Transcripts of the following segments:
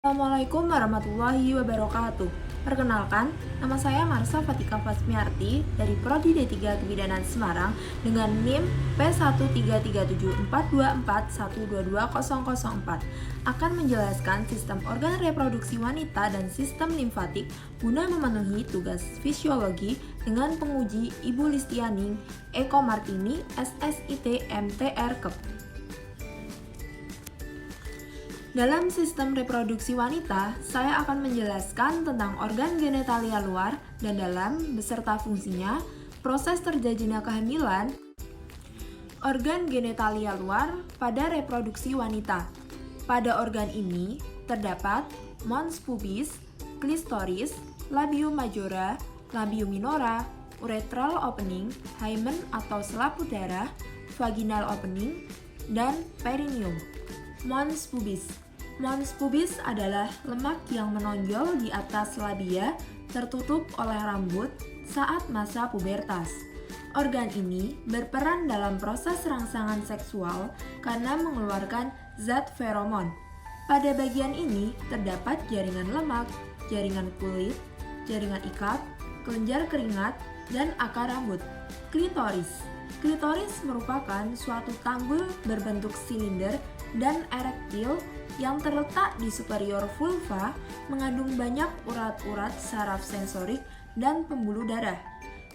Assalamualaikum warahmatullahi wabarakatuh. Perkenalkan, nama saya Marsha Fatika Fasmiarti dari Prodi D3 Kebidanan Semarang dengan NIM P1337424122004 akan menjelaskan sistem organ reproduksi wanita dan sistem limfatik guna memenuhi tugas fisiologi dengan penguji Ibu Listianing Eko Martini SSIT MTR Kep. Dalam sistem reproduksi wanita, saya akan menjelaskan tentang organ genitalia luar dan dalam beserta fungsinya, proses terjadinya kehamilan, organ genitalia luar pada reproduksi wanita. Pada organ ini terdapat mons pubis, clitoris, labium majora, labium minora, urethral opening, hymen atau selaput darah, vaginal opening, dan perineum. Mons pubis. Mons pubis adalah lemak yang menonjol di atas labia tertutup oleh rambut saat masa pubertas. Organ ini berperan dalam proses rangsangan seksual karena mengeluarkan zat feromon. Pada bagian ini terdapat jaringan lemak, jaringan kulit, jaringan ikat, kelenjar keringat, dan akar rambut. Klitoris. Klitoris merupakan suatu tanggul berbentuk silinder dan erektil yang terletak di superior vulva, mengandung banyak urat-urat saraf sensorik dan pembuluh darah.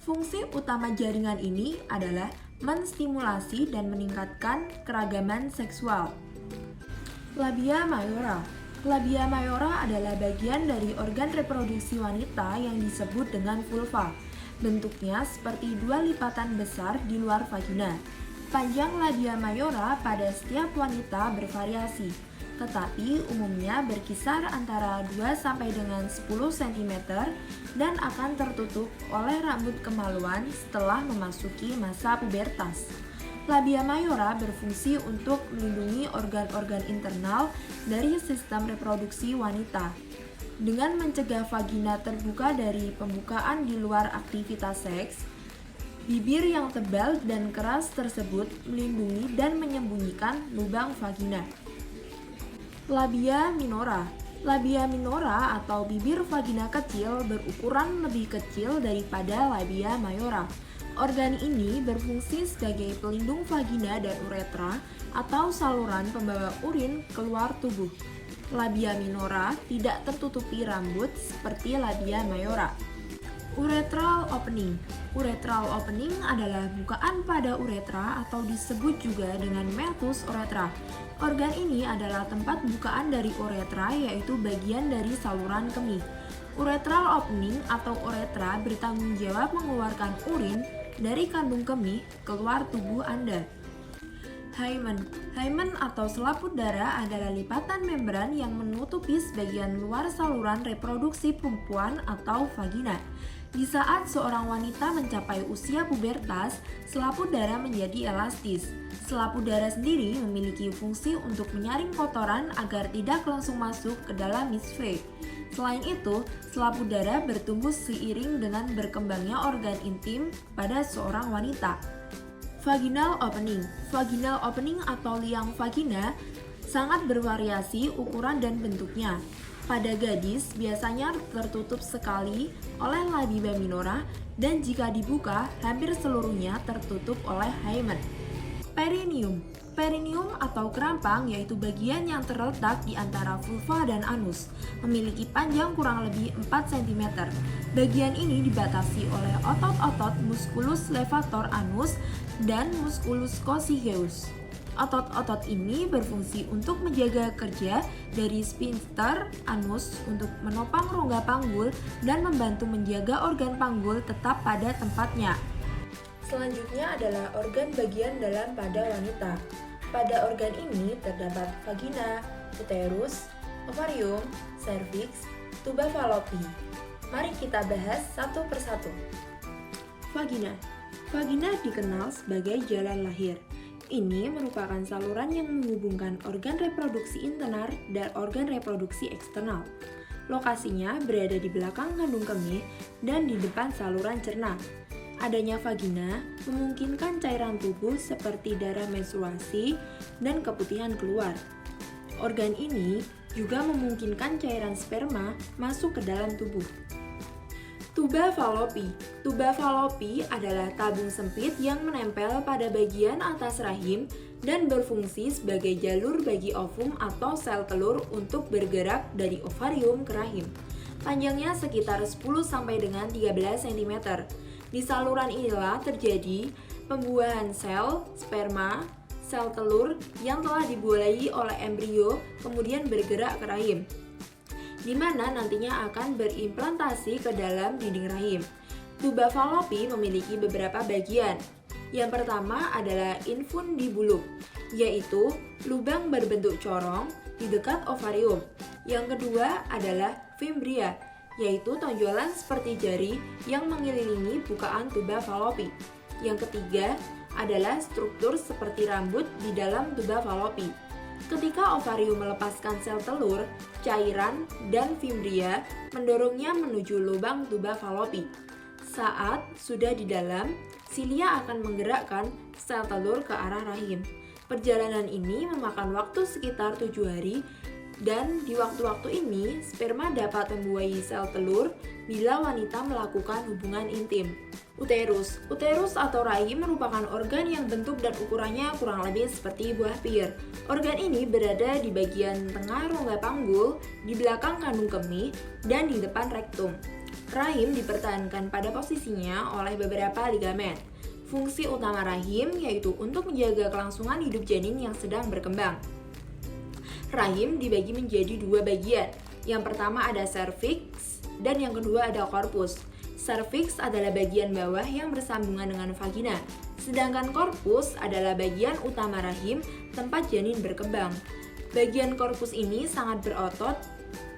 Fungsi utama jaringan ini adalah menstimulasi dan meningkatkan keragaman seksual. Labia majora. Labia majora adalah bagian dari organ reproduksi wanita yang disebut dengan vulva. Bentuknya seperti dua lipatan besar di luar vagina. Panjang labia majora pada setiap wanita bervariasi, tetapi umumnya berkisar antara 2 sampai dengan 10 cm dan akan tertutup oleh rambut kemaluan setelah memasuki masa pubertas. Labia majora berfungsi untuk melindungi organ-organ internal dari sistem reproduksi wanita. Dengan mencegah vagina terbuka dari pembukaan di luar aktivitas seks, bibir yang tebal dan keras tersebut melindungi dan menyembunyikan lubang vagina. Labia minora. Labia minora atau bibir vagina kecil berukuran lebih kecil daripada labia majora. Organ ini berfungsi sebagai pelindung vagina dan uretra atau saluran pembawa urin keluar tubuh. Labia minora tidak tertutupi rambut seperti labia majora. Urethral opening. Urethral opening adalah bukaan pada uretra atau disebut juga dengan meatus uretra. Organ ini adalah tempat bukaan dari uretra, yaitu bagian dari saluran kemih. Urethral opening atau uretra bertanggung jawab mengeluarkan urin dari kandung kemih keluar tubuh Anda. Hymen. Hymen atau selaput darah adalah lipatan membran yang menutupi sebagian luar saluran reproduksi perempuan atau vagina. Di saat seorang wanita mencapai usia pubertas, selaput darah menjadi elastis. Selaput darah sendiri memiliki fungsi untuk menyaring kotoran agar tidak langsung masuk ke dalam misfeus. Selain itu, selaput darah bertumbuh seiring dengan berkembangnya organ intim pada seorang wanita. Vaginal opening. Vaginal opening atau liang vagina sangat bervariasi ukuran dan bentuknya. Pada gadis biasanya tertutup sekali oleh labia minora dan jika dibuka hampir seluruhnya tertutup oleh hymen. Perineum. Perineum atau kerampang yaitu bagian yang terletak di antara vulva dan anus, memiliki panjang kurang lebih 4 cm. Bagian ini dibatasi oleh otot-otot musculus levator anus dan musculus coccygeus. Otot-otot ini berfungsi untuk menjaga kerja dari sphincter anus untuk menopang rongga panggul dan membantu menjaga organ panggul tetap pada tempatnya. Selanjutnya adalah organ bagian dalam pada wanita. Pada organ ini terdapat vagina, uterus, ovarium, serviks, tuba fallopi. Mari kita bahas satu persatu. Vagina. Vagina dikenal sebagai jalan lahir. Ini merupakan saluran yang menghubungkan organ reproduksi internal dan organ reproduksi eksternal. Lokasinya berada di belakang kandung kemih dan di depan saluran cerna. Adanya vagina memungkinkan cairan tubuh seperti darah menstruasi dan keputihan keluar. Organ ini juga memungkinkan cairan sperma masuk ke dalam tubuh. Tuba falopi. Tuba falopi adalah tabung sempit yang menempel pada bagian atas rahim dan berfungsi sebagai jalur bagi ovum atau sel telur untuk bergerak dari ovarium ke rahim. Panjangnya sekitar 10 sampai dengan 13 cm. Di saluran inilah terjadi pembuahan sel, sperma, sel telur yang telah dibuahi oleh embrio kemudian bergerak ke rahim, di mana nantinya akan berimplantasi ke dalam dinding rahim. Tuba falopi memiliki beberapa bagian. Yang pertama adalah infundibulum, yaitu lubang berbentuk corong di dekat ovarium. Yang kedua adalah fimbria, yaitu tonjolan seperti jari yang mengelilingi bukaan tuba falopi. Yang ketiga adalah struktur seperti rambut di dalam tuba falopi. Ketika ovarium melepaskan sel telur, cairan dan fimbria mendorongnya menuju lubang tuba falopi. Saat sudah di dalam, silia akan menggerakkan sel telur ke arah rahim. Perjalanan ini memakan waktu sekitar 7 hari dan di waktu-waktu ini sperma dapat membuahi sel telur bila wanita melakukan hubungan intim. Uterus. Uterus atau rahim merupakan organ yang bentuk dan ukurannya kurang lebih seperti buah pir. Organ ini berada di bagian tengah rongga panggul, di belakang kandung kemih, dan di depan rektum. Rahim dipertahankan pada posisinya oleh beberapa ligamen. Fungsi utama rahim yaitu untuk menjaga kelangsungan hidup janin yang sedang berkembang. Rahim dibagi menjadi 2 bagian. Yang pertama ada cervix dan yang kedua ada corpus. Cervix adalah bagian bawah yang bersambungan dengan vagina, sedangkan corpus adalah bagian utama rahim tempat janin berkembang. Bagian corpus ini sangat berotot,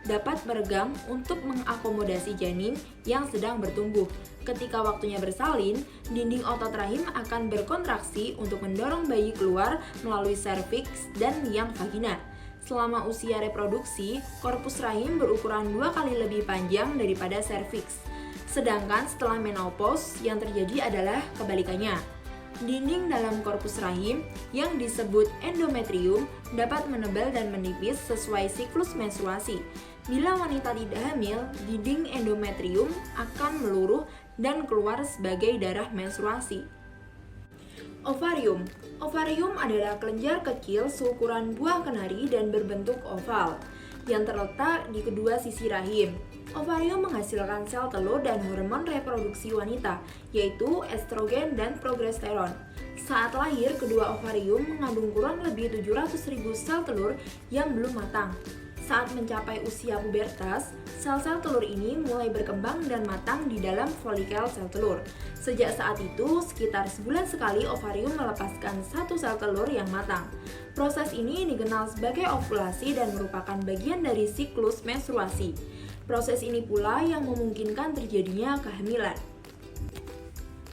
dapat meregang untuk mengakomodasi janin yang sedang bertumbuh. Ketika waktunya bersalin, dinding otot rahim akan berkontraksi untuk mendorong bayi keluar melalui cervix dan liang vagina. Selama usia reproduksi, korpus rahim berukuran 2 kali lebih panjang daripada serviks. Sedangkan setelah menopause, yang terjadi adalah kebalikannya. Dinding dalam korpus rahim yang disebut endometrium dapat menebal dan menipis sesuai siklus menstruasi. Bila wanita tidak hamil, dinding endometrium akan meluruh dan keluar sebagai darah menstruasi. Ovarium. Ovarium adalah kelenjar kecil seukuran buah kenari dan berbentuk oval yang terletak di kedua sisi rahim. Ovarium menghasilkan sel telur dan hormon reproduksi wanita, yaitu estrogen dan progesteron. Saat lahir, kedua ovarium mengandung kurang lebih 700.000 sel telur yang belum matang. Saat mencapai usia pubertas, sel-sel telur ini mulai berkembang dan matang di dalam folikel sel telur. Sejak saat itu, sekitar sebulan sekali ovarium melepaskan satu sel telur yang matang. Proses ini dikenal sebagai ovulasi dan merupakan bagian dari siklus menstruasi. Proses ini pula yang memungkinkan terjadinya kehamilan.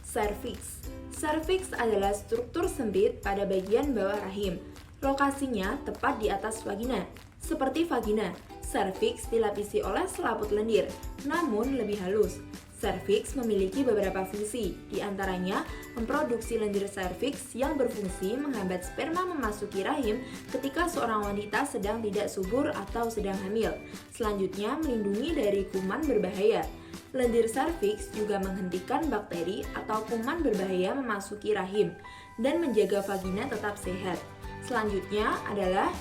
Serviks. Serviks adalah struktur sempit pada bagian bawah rahim. Lokasinya tepat di atas vagina. Seperti vagina, serviks dilapisi oleh selaput lendir, namun lebih halus. Serviks memiliki beberapa fungsi, di antaranya memproduksi lendir serviks yang berfungsi menghambat sperma memasuki rahim ketika seorang wanita sedang tidak subur atau sedang hamil. Selanjutnya, melindungi dari kuman berbahaya. Lendir serviks juga menghentikan bakteri atau kuman berbahaya memasuki rahim dan menjaga vagina tetap sehat. Selanjutnya adalah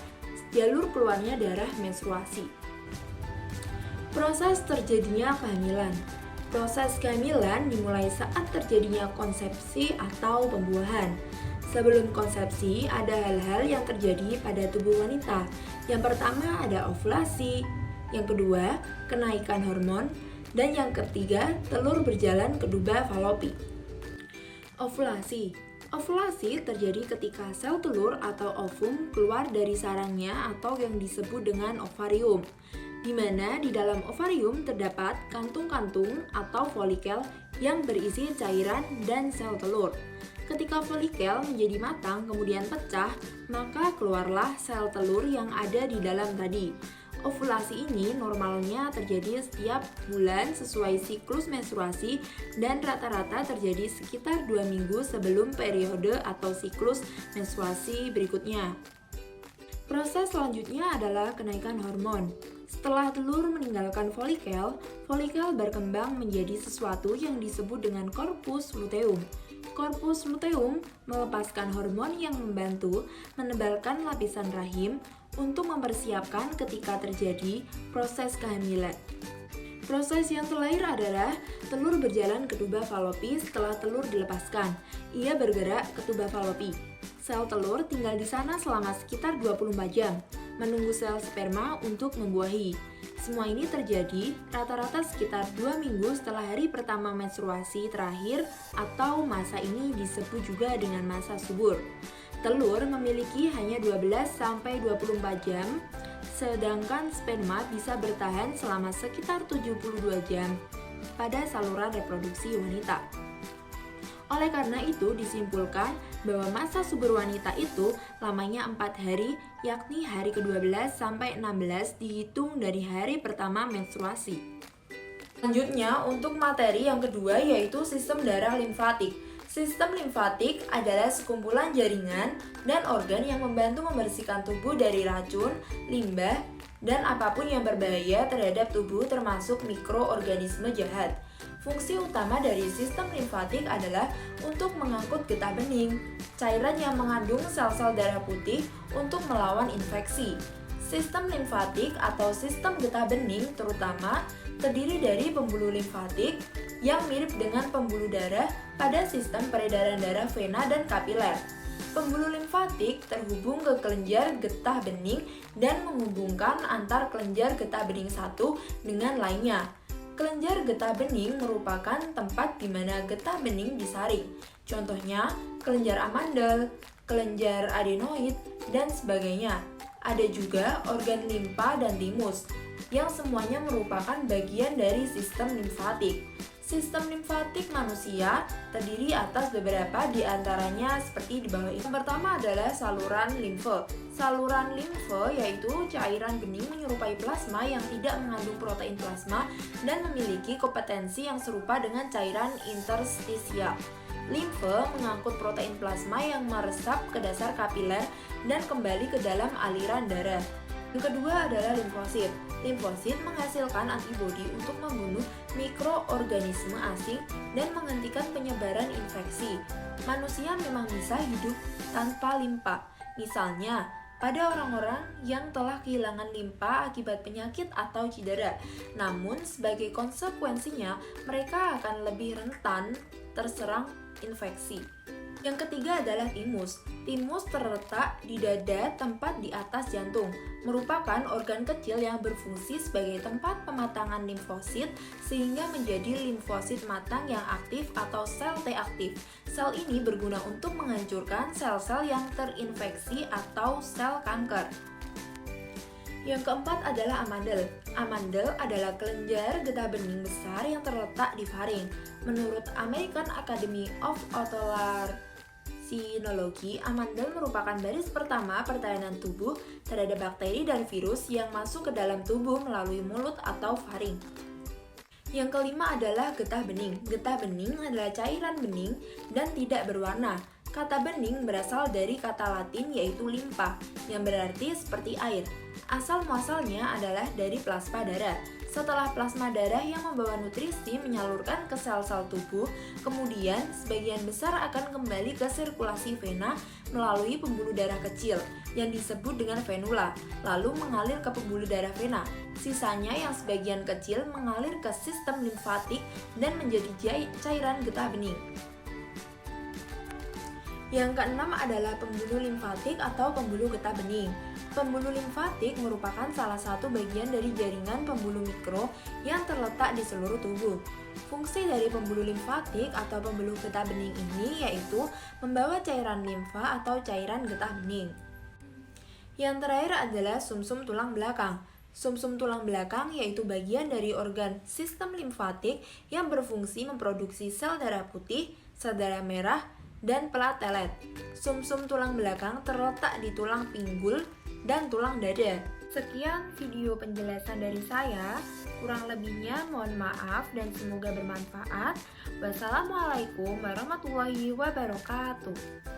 jalur keluarnya darah menstruasi. Proses terjadinya kehamilan. Proses kehamilan dimulai saat terjadinya konsepsi atau pembuahan. Sebelum konsepsi, ada hal-hal yang terjadi pada tubuh wanita. Yang pertama ada ovulasi, yang kedua kenaikan hormon, dan yang ketiga telur berjalan ke tuba falopi. Ovulasi. Ovulasi terjadi ketika sel telur atau ovum keluar dari sarangnya atau yang disebut dengan ovarium, di mana di dalam ovarium terdapat kantung-kantung atau folikel yang berisi cairan dan sel telur. Ketika folikel menjadi matang kemudian pecah, maka keluarlah sel telur yang ada di dalam tadi. Ovulasi ini normalnya terjadi setiap bulan sesuai siklus menstruasi dan rata-rata terjadi sekitar 2 minggu sebelum periode atau siklus menstruasi berikutnya. Proses selanjutnya adalah kenaikan hormon. Setelah telur meninggalkan folikel, folikel berkembang menjadi sesuatu yang disebut dengan korpus luteum. Korpus luteum melepaskan hormon yang membantu menebalkan lapisan rahim untuk mempersiapkan ketika terjadi proses kehamilan. Proses yang terakhir adalah telur berjalan ke tuba falopi setelah telur dilepaskan. Ia bergerak ke tuba falopi. Sel telur tinggal di sana selama sekitar 24 jam, menunggu sel sperma untuk membuahi. Semua ini terjadi rata-rata sekitar 2 minggu setelah hari pertama menstruasi terakhir atau masa ini disebut juga dengan masa subur. Telur memiliki hanya 12-24 jam, sedangkan sperma bisa bertahan selama sekitar 72 jam pada saluran reproduksi wanita. Oleh karena itu disimpulkan bahwa masa subur wanita itu lamanya 4 hari, yakni hari ke-12 sampai 16 dihitung dari hari pertama menstruasi. Selanjutnya untuk materi yang kedua yaitu sistem darah limfatik. Sistem limfatik adalah sekumpulan jaringan dan organ yang membantu membersihkan tubuh dari racun, limbah, dan apapun yang berbahaya terhadap tubuh termasuk mikroorganisme jahat. Fungsi utama dari sistem limfatik adalah untuk mengangkut getah bening, cairan yang mengandung sel-sel darah putih untuk melawan infeksi. Sistem limfatik atau sistem getah bening terutama terdiri dari pembuluh limfatik yang mirip dengan pembuluh darah pada sistem peredaran darah vena dan kapiler. Pembuluh limfatik terhubung ke kelenjar getah bening dan menghubungkan antar kelenjar getah bening satu dengan lainnya. Kelenjar getah bening merupakan tempat di mana getah bening disaring. Contohnya, kelenjar amandel, kelenjar adenoid, dan sebagainya. Ada juga organ limpa dan timus, yang semuanya merupakan bagian dari sistem limfatik. Sistem limfatik manusia terdiri atas beberapa di antaranya seperti di bawah ini. Yang pertama adalah saluran limfe. Saluran limfe yaitu cairan bening menyerupai plasma yang tidak mengandung protein plasma dan memiliki kompetensi yang serupa dengan cairan interstisial. Limfe mengangkut protein plasma yang meresap ke dasar kapiler dan kembali ke dalam aliran darah. Yang kedua adalah limfosit. Limfosit menghasilkan antibodi untuk membunuh mikroorganisme asing dan menghentikan penyebaran infeksi. Manusia memang bisa hidup tanpa limpa. Misalnya, pada orang-orang yang telah kehilangan limpa akibat penyakit atau cedera. Namun, sebagai konsekuensinya, mereka akan lebih rentan terserang infeksi. Yang ketiga adalah timus. Timus terletak di dada tempat di atas jantung, merupakan organ kecil yang berfungsi sebagai tempat pematangan limfosit sehingga menjadi limfosit matang yang aktif atau sel T aktif. Sel ini berguna untuk menghancurkan sel-sel yang terinfeksi atau sel kanker. Yang keempat adalah amandel. Amandel adalah kelenjar getah bening besar yang terletak di faring. Menurut American Academy of Otolaryngology, amandel merupakan baris pertama pertahanan tubuh terhadap bakteri dan virus yang masuk ke dalam tubuh melalui mulut atau faring. Yang kelima adalah getah bening. Getah bening adalah cairan bening dan tidak berwarna. Kata bening berasal dari kata Latin yaitu limpa, yang berarti seperti air. Asal-muasalnya adalah dari plasma darah. Setelah plasma darah yang membawa nutrisi menyalurkan ke sel-sel tubuh, kemudian sebagian besar akan kembali ke sirkulasi vena melalui pembuluh darah kecil yang disebut dengan venula, lalu mengalir ke pembuluh darah vena. Sisanya yang sebagian kecil mengalir ke sistem limfatik dan menjadi cairan getah bening. Yang keenam adalah pembuluh limfatik atau pembuluh getah bening. Pembuluh limfatik merupakan salah satu bagian dari jaringan pembuluh mikro yang terletak di seluruh tubuh. Fungsi dari pembuluh limfatik atau pembuluh getah bening ini yaitu membawa cairan limfa atau cairan getah bening. Yang terakhir adalah sumsum tulang belakang. Sumsum tulang belakang yaitu bagian dari organ sistem limfatik yang berfungsi memproduksi sel darah putih, sel darah merah, dan platelet. Sumsum tulang belakang terletak di tulang pinggul dan tulang dada. Sekian video penjelasan dari saya. Kurang lebihnya mohon maaf dan semoga bermanfaat. Wassalamualaikum warahmatullahi wabarakatuh.